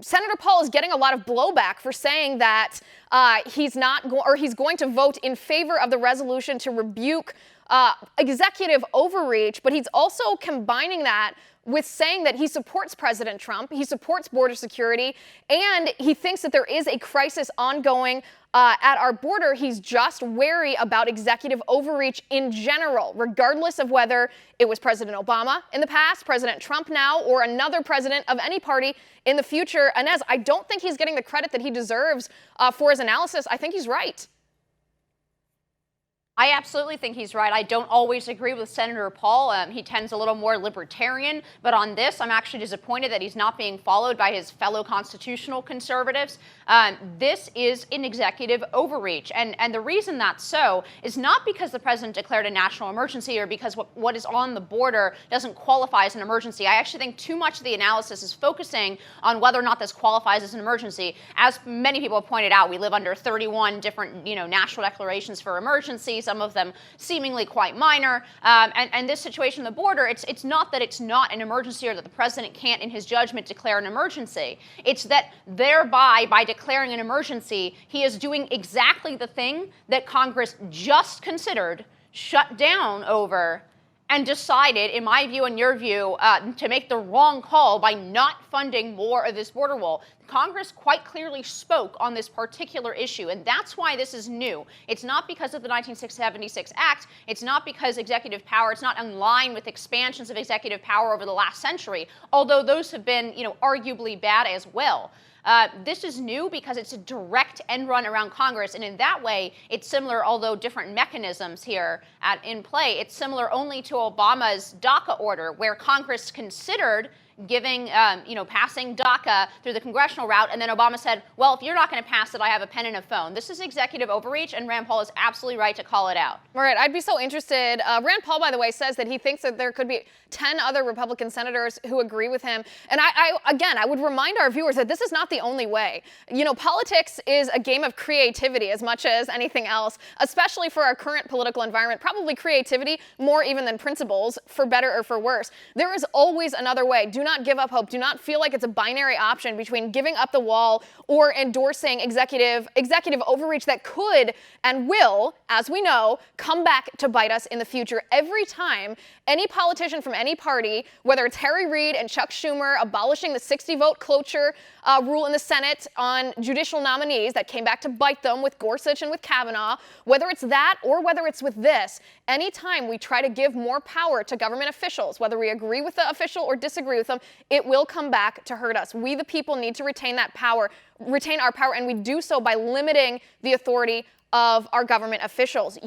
Senator Paul is getting a lot of blowback for saying that he's going to vote in favor of the resolution to rebuke executive overreach, but he's also combining that with saying that he supports President Trump, he supports border security, and he thinks that there is a crisis ongoing at our border. He's just wary about executive overreach in general, regardless of whether it was President Obama in the past, President Trump now, or another president of any party in the future. Inez, I don't think he's getting the credit that he deserves for his analysis. I think he's right. I absolutely think he's right. I don't always agree with Senator Paul. He tends a little more libertarian. But on this, I'm actually disappointed that he's not being followed by his fellow constitutional conservatives. This is an executive overreach. And the reason that's so is not because the president declared a national emergency or because what is on the border doesn't qualify as an emergency. I actually think too much of the analysis is focusing on whether or not this qualifies as an emergency. As many people have pointed out, we live under 31 different, national declarations for emergencies, some of them seemingly quite minor. And this situation on the border, it's not that it's not an emergency or that the president can't, in his judgment, declare an emergency. It's that thereby, by declaring an emergency, he is doing exactly the thing that Congress just considered, shut down over, and decided, in my view and your view, to make the wrong call by not funding more of this border wall. Congress quite clearly spoke on this particular issue, and that's why this is new. It's not because of the 1976 Act. It's not because executive power, it's not in line with expansions of executive power over the last century, although those have been, arguably bad as well. This is new because it's a direct end run around Congress, and in that way, it's similar, although different mechanisms here in play. It's similar only to Obama's DACA order, where Congress considered giving, passing DACA through the congressional route, and then Obama said, well, if you're not going to pass it, I have a pen and a phone. This is executive overreach, and Rand Paul is absolutely right to call it out. All right, I'd be so interested. Rand Paul, by the way, says that he thinks that there could be 10 other Republican senators who agree with him. And I would remind our viewers that this is not the only way. Politics is a game of creativity as much as anything else, especially for our current political environment. Probably creativity more even than principles, for better or for worse. There is always another way. Do not give up hope. Do not feel like it's a binary option between giving up the wall or endorsing executive overreach that could and will, as we know, come back to bite us in the future. Every time any politician from any party, whether it's Harry Reid and Chuck Schumer abolishing the 60-vote cloture rule in the Senate on judicial nominees that came back to bite them with Gorsuch and with Kavanaugh, whether it's that or whether it's with this, anytime we try to give more power to government officials, whether we agree with the official or disagree with them, it will come back to hurt us. We, the people, need to retain our power, and we do so by limiting the authority of our government officials.